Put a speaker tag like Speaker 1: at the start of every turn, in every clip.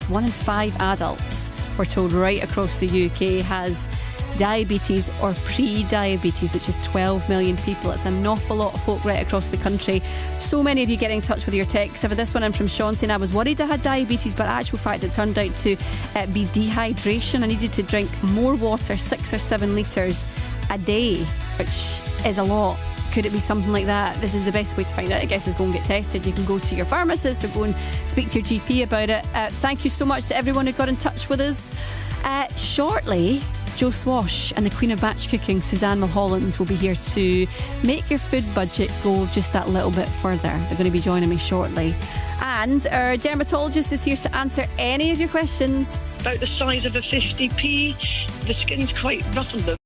Speaker 1: 1 in 5 adults, we're told, right across the UK has diabetes or pre-diabetes, which is 12 million people. It's an awful lot of folk right across the country. So many of you getting in touch with your texts. For this one, I'm from Sean saying, I was worried I had diabetes, but actual fact it turned out to be dehydration. I needed to drink more water, 6 or 7 litres a day, which is a lot. Could it be something like that? This is the best way to find out, I guess, is go and get tested. You can go to your pharmacist or go and speak to your GP about it. Thank you so much to everyone who got in touch with us. Shortly, Joe Swash and the Queen of Batch Cooking, Suzanne Mulholland, will be here to make your food budget go just that little bit further. They're going to be joining me shortly. And our dermatologist is here to answer any of your questions.
Speaker 2: About the size of a 50p, the skin's quite rough on them.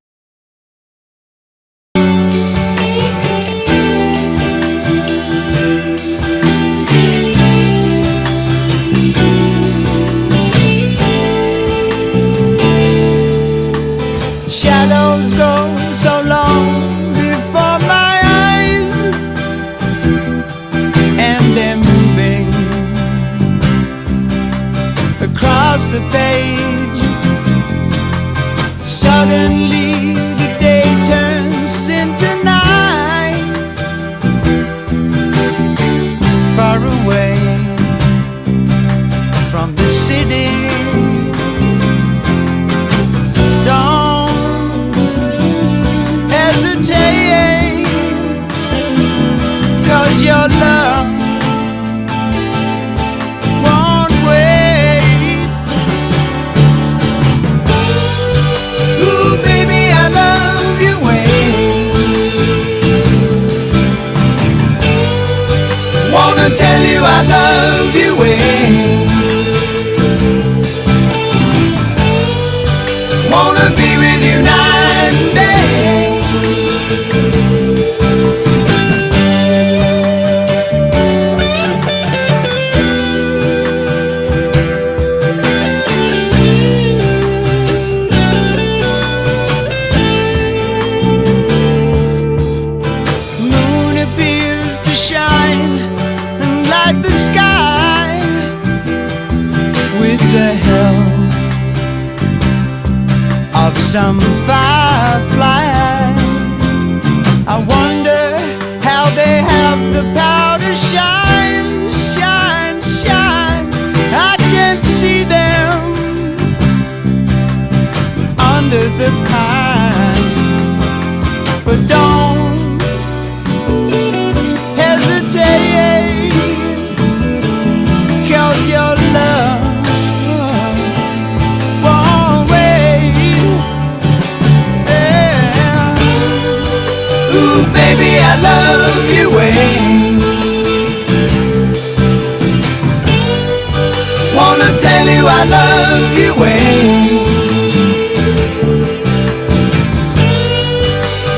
Speaker 3: Shadows go so long before my eyes, and they're moving across the page. Suddenly the day turns into night, far away from the city. Cause your love won't wait. Ooh, baby, I love you way. Wanna tell you I love you way. Wanna be with you night and day. The help of some firefly, I wonder how they have the power to shine, shine, shine. I can't see them under the pine, but don't hesitate, 'cause your love baby, I love you way. Wanna tell you I love you way.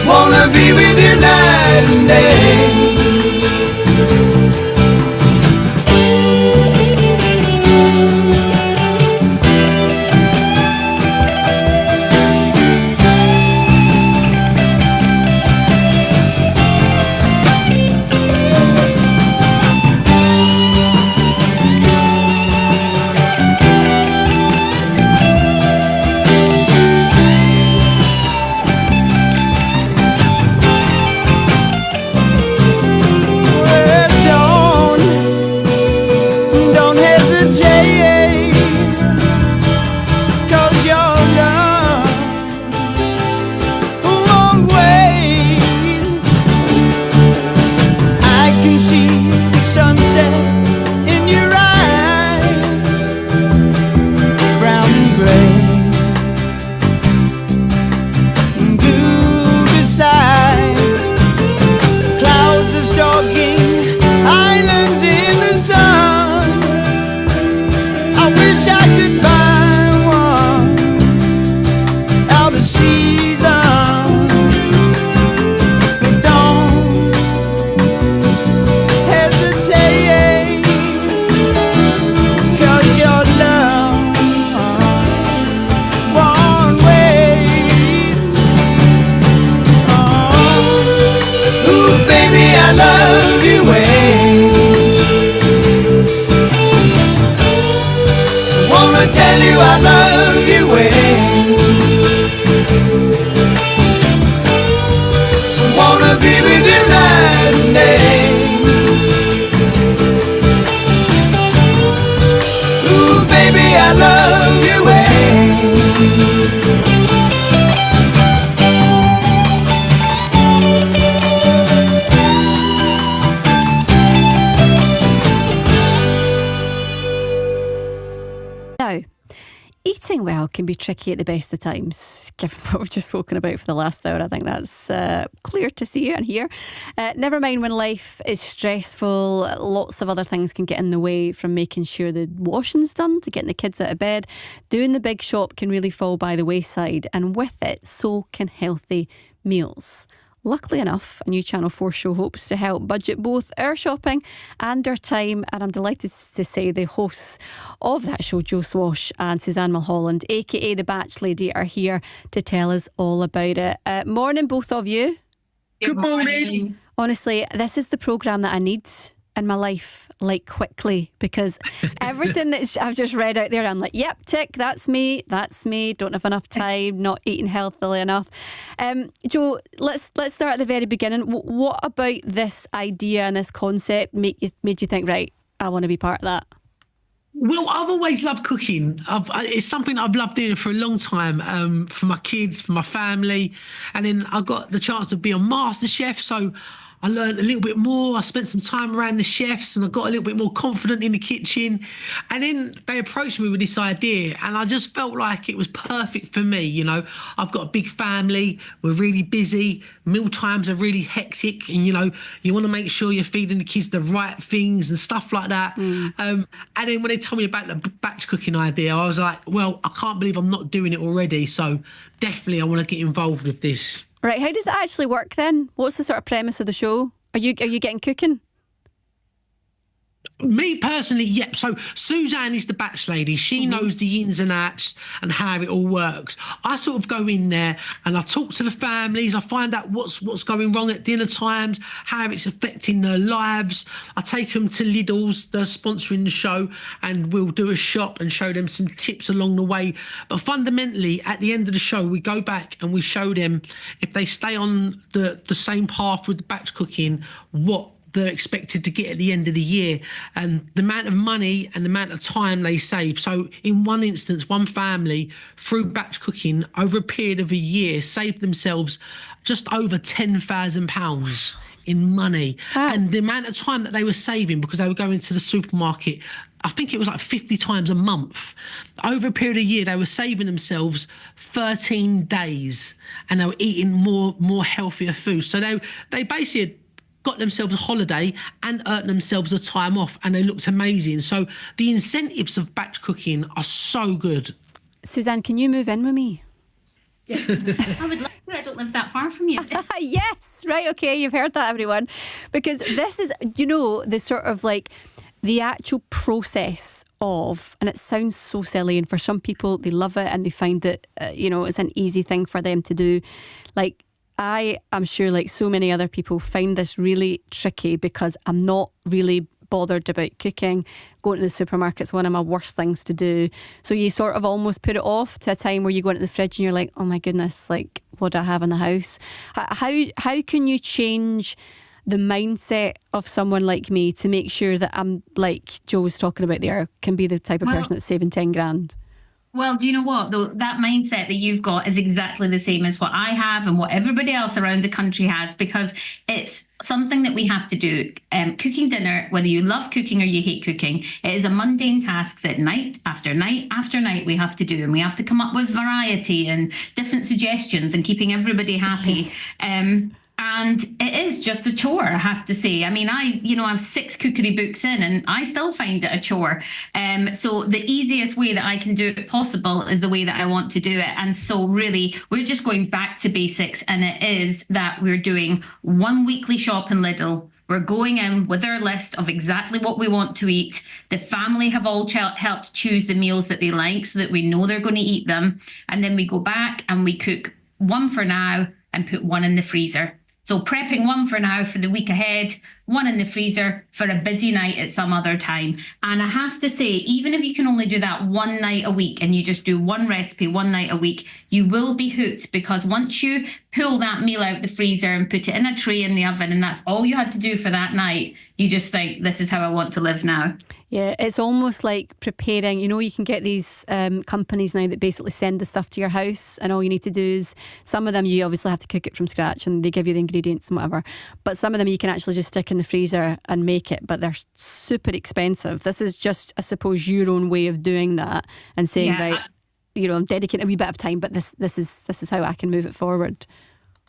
Speaker 3: Wanna be with you night and day. tell you I love you when I wanna be with you night and day. Ooh, baby, I love you when
Speaker 1: Now, eating well can be tricky at the best of times, given what we've just spoken about for the last hour. I think that's clear to see and hear. Never mind when life is stressful, lots of other things can get in the way, from making sure the washing's done to getting the kids out of bed. Doing the big shop can really fall by the wayside, and with it, so can healthy meals. Luckily enough, a new Channel 4 show hopes to help budget both our shopping and our time, and I'm delighted to say the hosts of that show, Joe Swash and Suzanne Mulholland, aka The Batch Lady, are here to tell us all about it. Morning, both of you.
Speaker 4: Good morning.
Speaker 1: Honestly, this is the programme that I need in my life, like, quickly, because everything that I've just read out there, I'm like, yep, tick, that's me, don't have enough time, not eating healthily enough. Joe, let's start at the very beginning. What about this idea and this concept made you think, right, I want to be part of that?
Speaker 4: Well, I've always loved cooking. It's something I've loved doing for a long time, for my kids, for my family. And then I got the chance to be on MasterChef, so I learned a little bit more. I spent some time around the chefs and I got a little bit more confident in the kitchen. And then they approached me with this idea and I just felt like it was perfect for me. You know, I've got a big family. We're really busy. Meal times are really hectic. And, you know, you want to make sure you're feeding the kids the right things and stuff like that. And then when they told me about the batch cooking idea, I was like, well, I can't believe I'm not doing it already. So definitely I want to get involved with this.
Speaker 1: Right, how does that actually work then? What's the sort of premise of the show? Are you getting cooking?
Speaker 4: Me personally, yep. So Suzanne is the batch lady. She knows the ins and outs and how it all works. I sort of go in there and I talk to the families. I find out what's going wrong at dinner times, how it's affecting their lives. I take them to Lidl's, they're sponsoring the show, and we'll do a shop and show them some tips along the way. But fundamentally, at the end of the show, we go back and we show them, if they stay on the same path with the batch cooking, what they're expected to get at the end of the year and the amount of money and the amount of time they save. So in one instance, one family, through batch cooking over a period of a year, saved themselves just over £10,000 in money. Wow. And the amount of time that they were saving, because they were going to the supermarket, I think it was like 50 times a month. Over a period of a year, they were saving themselves 13 days and they were eating more healthier food. So they basically got themselves a holiday and earned themselves a time off, and they looked amazing. So the incentives of batch cooking are so good.
Speaker 1: Suzanne, can you move in with me?
Speaker 5: Yeah. I would love to. I don't live that far from you.
Speaker 1: Yes, right, okay, you've heard that, everyone. Because this is, you know, the sort of like the actual process of, and it sounds so silly, and for some people they love it and they find that, you know, it's an easy thing for them to do. Like, I am sure, like so many other people, find this really tricky because I'm not really bothered about cooking. Going to the supermarket's one of my worst things to do. So you sort of almost put it off to a time where you go into the fridge and you're like, oh my goodness, like, what do I have in the house? How can you change the mindset of someone like me to make sure that I'm, like Joe was talking about there, can be the type of person that's saving 10 grand?
Speaker 5: Well, do you know what, though? That mindset that you've got is exactly the same as what I have and what everybody else around the country has, because it's something that we have to do. Cooking dinner, whether you love cooking or you hate cooking, it is a mundane task that night after night after night we have to do, and we have to come up with variety and different suggestions and keeping everybody happy. Yes. And it is just a chore, I have to say. I mean, I'm 6 cookery books in and I still find it a chore. So the easiest way that I can do it possible is the way that I want to do it. And so really, we're just going back to basics. And it is that we're doing one weekly shop in Lidl. We're going in with our list of exactly what we want to eat. The family have all helped choose the meals that they like so that we know they're going to eat them. And then we go back and we cook one for now and put one in the freezer. So prepping one for now for the week ahead, one in the freezer for a busy night at some other time. And I have to say, even if you can only do that one night a week and you just do one recipe one night a week, you will be hooked, because once you pull that meal out the freezer and put it in a tray in the oven, and that's all you had to do for that night, you just think, this is how I want to live now.
Speaker 1: Yeah, it's almost like preparing. You know, you can get these companies now that basically send the stuff to your house, and all you need to do is, some of them you obviously have to cook it from scratch and they give you the ingredients and whatever, but some of them you can actually just stick in the freezer and make it, but they're super expensive. This is just, I suppose, your own way of doing that and saying, right, you know, I'm dedicating a wee bit of time, but this is how I can move it forward.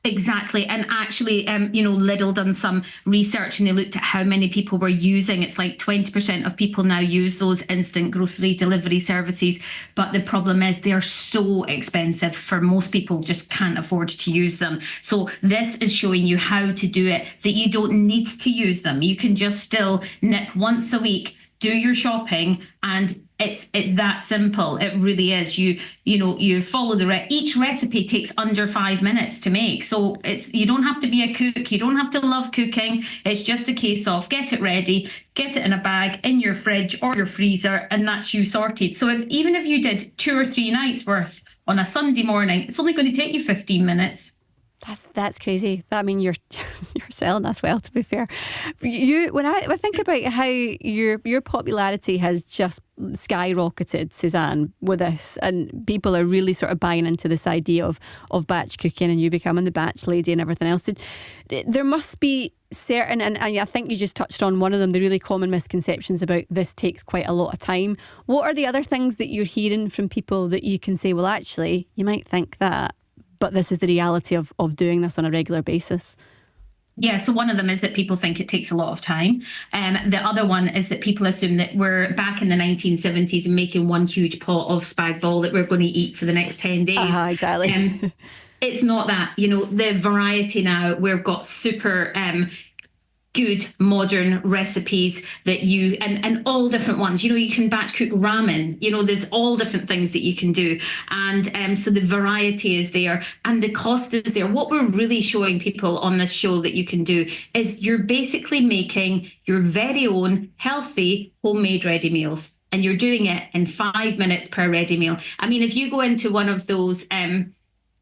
Speaker 5: Exactly. And actually, you know, Lidl done some research and they looked at how many people were using. It's like 20% of people now use those instant grocery delivery services. But the problem is they are so expensive. For most people, just can't afford to use them. So this is showing you how to do it, that you don't need to use them. You can just still nip once a week, do your shopping, and it's that simple. It really is. You know, you follow each recipe takes under 5 minutes to make. So you don't have to be a cook. You don't have to love cooking. It's just a case of get it ready, get it in a bag in your fridge or your freezer, and that's you sorted. So even if you did 2 or 3 nights worth on a Sunday morning, it's only going to take you 15 minutes.
Speaker 1: That's crazy. I mean, you're selling us well, to be fair. When I think about how your popularity has just skyrocketed, Suzanne, with this, and people are really sort of buying into this idea of batch cooking and you becoming the batch lady and everything else. There must be certain, and I think you just touched on one of them, the really common misconceptions about this takes quite a lot of time. What are the other things that you're hearing from people that you can say, well, actually, you might think that, but this is the reality of doing this on a regular basis?
Speaker 5: Yeah, so one of them is that people think it takes a lot of time. The other one is that people assume that we're back in the 1970s and making one huge pot of spag bol that we're going to eat for the next 10 days.
Speaker 1: Exactly.
Speaker 5: It's not that. You know, the variety now, we've got super good modern recipes that you and all different ones. You know, you can batch cook ramen. You know, there's all different things that you can do, and so the variety is there and the cost is there. What we're really showing people on this show that you can do is you're basically making your very own healthy homemade ready meals, and you're doing it in 5 minutes per ready meal. I mean, if you go into one of those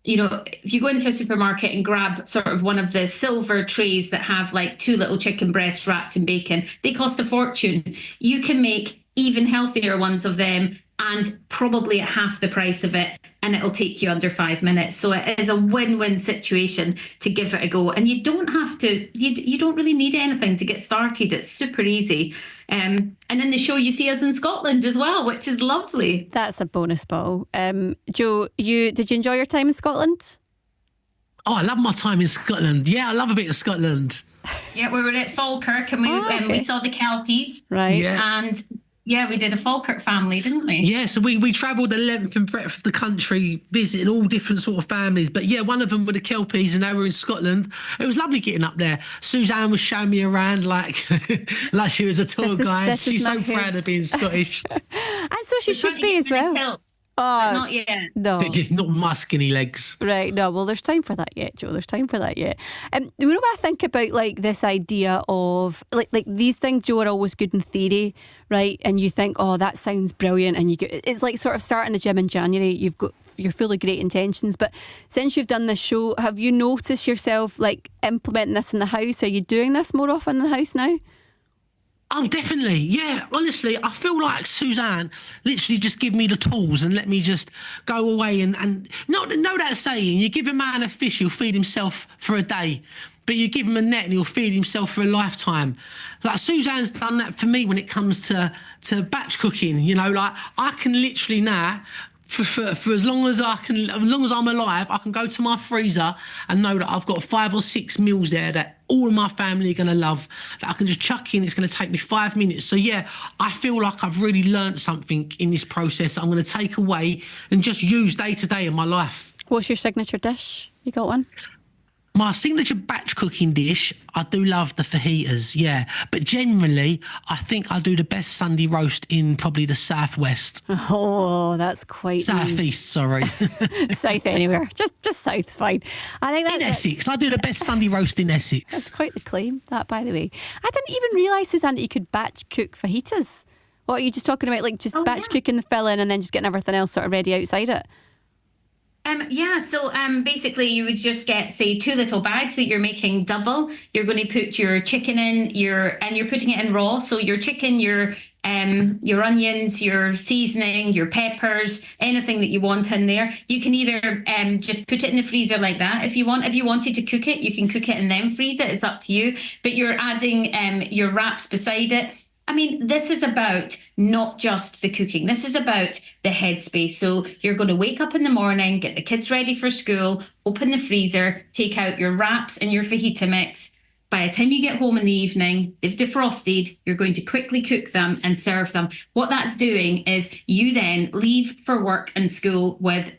Speaker 5: you know, if you go into a supermarket and grab sort of one of the silver trays that have like 2 little chicken breasts wrapped in bacon, they cost a fortune. You can make even healthier ones of them and probably at half the price of it, and it'll take you under 5 minutes. So it is a win-win situation to give it a go. And you don't have to, you don't really need anything to get started. It's super easy. And in the show, you see us in Scotland as well, which is lovely.
Speaker 1: That's a bonus ball. Jo, did you enjoy your time in Scotland?
Speaker 4: Oh, I love my time in Scotland. Yeah, I love a bit of Scotland.
Speaker 5: Yeah, we were at Falkirk and we saw the Kelpies.
Speaker 1: Right.
Speaker 4: Yeah.
Speaker 5: And yeah, we did a Falkirk family, didn't we?
Speaker 4: Yeah, so we travelled the length and breadth of the country, visiting all different sort of families. But yeah, one of them were the Kelpies, and they were in Scotland. It was lovely getting up there. Suzanne was showing me around like she was a tour guide. She's so proud of being Scottish.
Speaker 1: And so she should be as well.
Speaker 5: Oh, not yet.
Speaker 1: No.
Speaker 4: Not my skinny legs.
Speaker 1: Right, no, well, there's time for that yet, Jo. There's time for that yet. You know what I think about, like, this idea of, like these things, Jo, are always good in theory, right? And you think, oh, that sounds brilliant. And it's like sort of starting the gym in January. You're full of great intentions. But since you've done this show, have you noticed yourself, like, implementing this in the house? Are you doing this more often in the house now?
Speaker 4: Oh, definitely. Yeah, honestly, I feel like Suzanne literally just give me the tools and let me just go away and know that saying, you give a man a fish, he'll feed himself for a day. But you give him a net and he'll feed himself for a lifetime. Like Suzanne's done that for me when it comes to batch cooking. You know, like I can literally now, for as long as I'm alive, I can go to my freezer and know that I've got 5 or 6 meals there that all of my family are going to love, that I can just chuck in. It's going to take me 5 minutes. So yeah, I feel like I've really learnt something in this process that I'm going to take away and just use day to day in my life.
Speaker 1: What's your signature dish? You got one?
Speaker 4: My signature batch cooking dish, I do love the fajitas, yeah. But generally, I think I do the best Sunday roast in probably the southwest.
Speaker 1: Oh, that's quite
Speaker 4: Southeast, sorry.
Speaker 1: south anywhere. Just south's fine. I think
Speaker 4: In
Speaker 1: that's
Speaker 4: Essex. I do the best Sunday roast in Essex.
Speaker 1: quite the claim, that, by the way. I didn't even realise, Suzanne, that you could batch cook fajitas. What are you just talking about? Like just batch cooking the filling and then just getting everything else sort of ready outside it?
Speaker 5: So basically you would just get, say, 2 little bags that you're making double. You're going to put your chicken in, and you're putting it in raw. So your chicken, your onions, your seasoning, your peppers, anything that you want in there. You can either just put it in the freezer like that if you want. If you wanted to cook it, you can cook it and then freeze it. It's up to you. But you're adding your wraps beside it. I mean, this is about not just the cooking. This is about the headspace. So you're going to wake up in the morning, get the kids ready for school, open the freezer, take out your wraps and your fajita mix. By the time you get home in the evening, they've defrosted, you're going to quickly cook them and serve them. What that's doing is you then leave for work and school with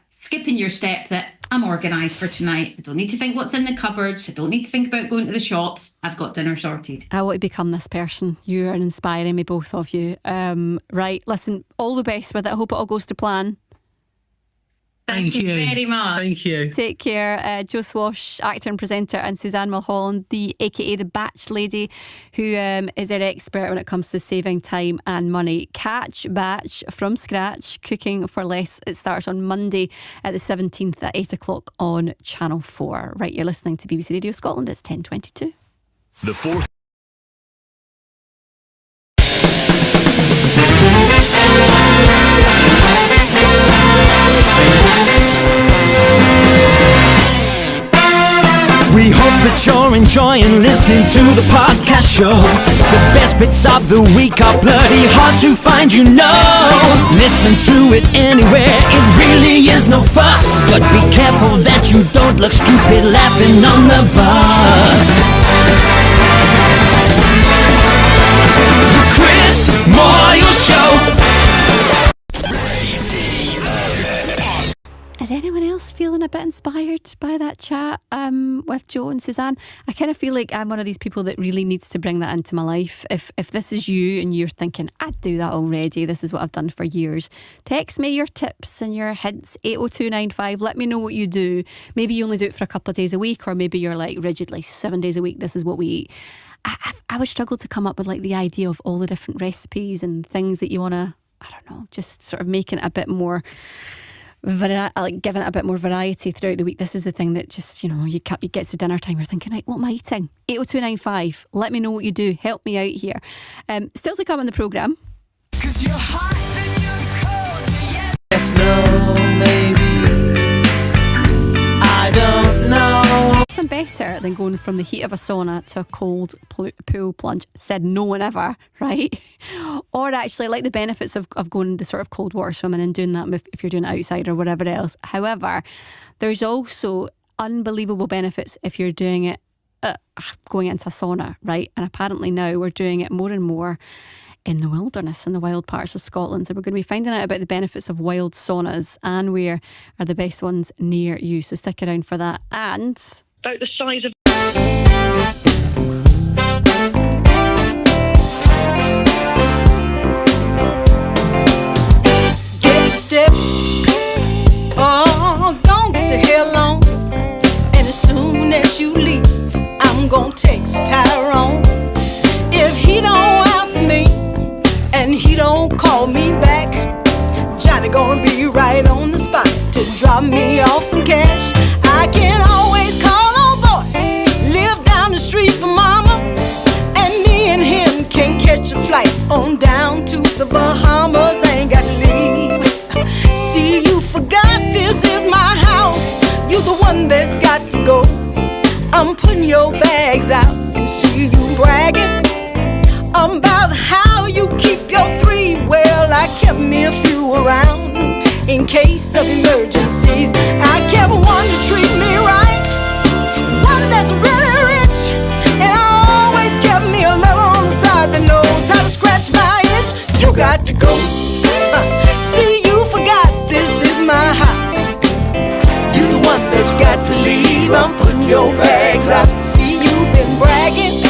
Speaker 5: skipping your step that I'm organised for tonight. I don't need to think what's in the cupboards. I don't need to think about going to the shops. I've got dinner sorted.
Speaker 1: I want to become this person. You are inspiring me, both of you. Right, listen, all the best with it. I hope it all goes to plan.
Speaker 5: Thank you very much.
Speaker 4: Thank you.
Speaker 1: Take care. Joe Swash, actor and presenter, and Suzanne Mulholland, aka the Batch Lady, who is our expert when it comes to saving time and money. Catch Batch from scratch, cooking for less. It starts on Monday at the 17th at 8 o'clock on Channel 4. Right, you're listening to BBC Radio Scotland. It's 10:22.
Speaker 6: The fourth.
Speaker 3: We hope that you're enjoying listening to the podcast show. The best bits of the week are bloody hard to find, you know. Listen to it anywhere, it really is no fuss. But be careful that you don't look stupid laughing on the bus. The Chris Moyle Show.
Speaker 1: Is anyone else feeling a bit inspired by that chat with Joe and Suzanne? I kind of feel like I'm one of these people that really needs to bring that into my life. If this is you and you're thinking, I'd do that already, this is what I've done for years, text me your tips and your hints, 80295. Let me know what you do. Maybe you only do it for a couple of days a week, or maybe you're like rigidly 7 days a week, this is what we eat. I would struggle to come up with like the idea of all the different recipes and things that you want to, I don't know, just sort of making it a bit more... like giving it a bit more variety throughout the week. This is the thing that just, you know, you get to dinner time, you're thinking, right, what am I eating? 80295. Let me know what you do. Help me out here. Still to come on the programme.
Speaker 3: Cause you're hot and you're cold, yes, no, maybe, I don't know.
Speaker 1: Nothing better than going from the heat of a sauna to a cold pool plunge. Said no one ever, right? Or actually, like the benefits of going the sort of cold water swimming and doing that if you're doing it outside or whatever else. However, there's also unbelievable benefits if you're doing it going into a sauna, right? And apparently now we're doing it more and more in the wilderness, in the wild parts of Scotland. So we're going to be finding out about the benefits of wild saunas and where are the best ones near you. So stick around for that. And
Speaker 2: About the size of...
Speaker 7: Get a step, oh, gon' get the hell on. And as soon as you leave, I'm gon' text Tyrone. If he don't answer me and he don't call me back, Johnny gonna be right on the spot to drop me off some cash. I can always call on boy, live down the street from mama, and me and him can catch a flight on down to the Bahamas. Ain't got to leave. See, you forgot this is my house. You the one that's got to go. I'm putting your bags out and see you bragging about how you keep your three. Well, I kept me a few around in case of emergencies. I kept one to treat me right, one that's really rich, and I always kept me a lover on the side that knows how to scratch my itch. You got to go. See, you forgot this is my house. You the one that's got to leave. I'm putting putting your bags out. See, you've been bragging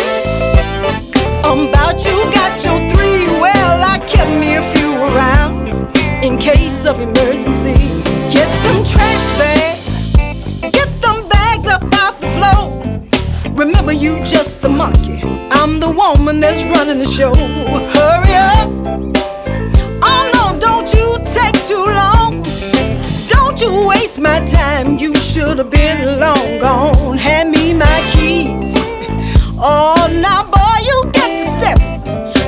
Speaker 7: about you got your 3. Well, I kept me a few around in case of emergency. Get them trash bags, get them bags up out the floor. Remember, you just the monkey, I'm the woman that's running the show. Hurry up, oh no, don't you take too long. Don't you waste my time, you should have been long gone. Hand me my keys. Oh, now boy, you get to step.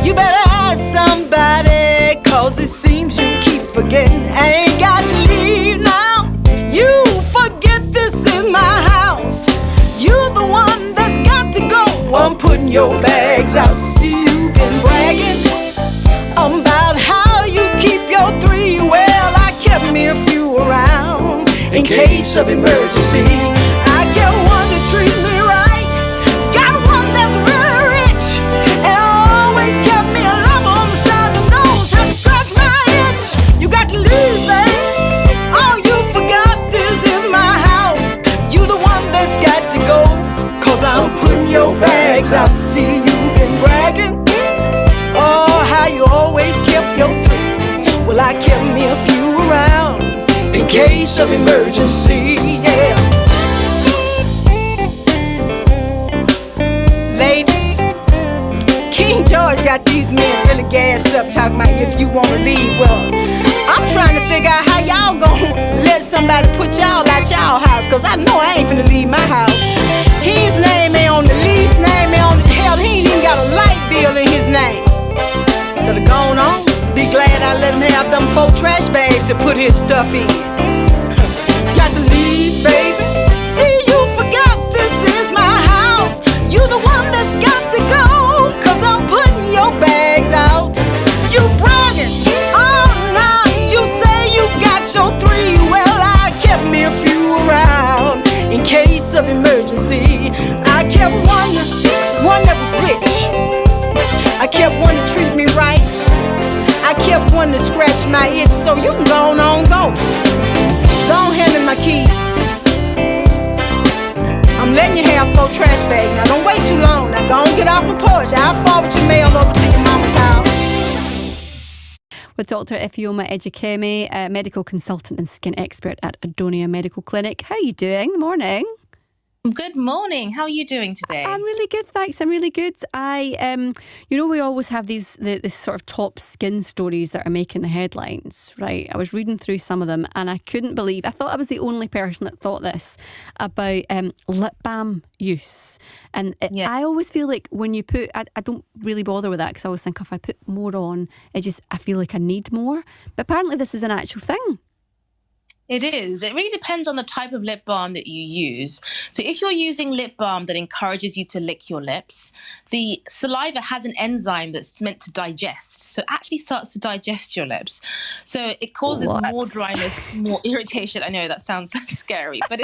Speaker 7: You better ask somebody, cause it seems you keep forgetting. I ain't got to leave now. You forget this is my house. You the one that's got to go. I'm putting your bags out. See, you been bragging about how you keep your 3. Well, I kept me a few around in case of emergency. I kept one to treat me right, got one that's really rich, and always kept me alive on the side of the nose. Had to scratch my itch. You got to leave, babe. Oh, you forgot this is my house. You the one that's got to go, cause I'm putting your bags out. See, you been bragging, oh, how you always kept your 3. Well, I kept me a few around in case of emergency, yeah. Ladies, King George got these men really gassed up, talking about if you wanna leave. Well, I'm trying to figure out how y'all gonna let somebody put y'all out y'all house, cause I know I ain't finna leave my house. His name ain't on the lease, name ain't on the, hell, he ain't even got a light bill in his name. Better go on, be glad I let him have them 4 trash bags to put his stuff in. Got to leave, baby. See, you forgot this is my house. You the one that's got to go, cause I'm putting your bags out. You bragging, oh nah, you say you got your 3. Well, I kept me a few around in case of emergency. I kept one that was rich. I kept one to treat me right. I kept one to scratch my itch. So you can go on, go. Don't hand me my keys. I'm letting you have 4 trash bags. Now don't wait too long. Now go and get off my porch. I'll forward your mail over to your mama's house.
Speaker 1: With Dr. Ifeoma Ejikeme, a medical consultant and skin expert at Adonia Medical Clinic. How are you doing? Good morning.
Speaker 6: Good morning. How are you doing today?
Speaker 1: I'm really good, thanks. I'm really good. We always have this sort of top skin stories that are making the headlines, right? I was reading through some of them and I couldn't believe, I thought I was the only person that thought this about lip balm use. And I always feel like when you put, I don't really bother with that because I always think if I put more on, I feel like I need more. But apparently this is an actual thing.
Speaker 6: It is. It really depends on the type of lip balm that you use. So if you're using lip balm that encourages you to lick your lips, the saliva has an enzyme that's meant to digest. So it actually starts to digest your lips. So it causes more dryness, more irritation. I know that sounds scary, but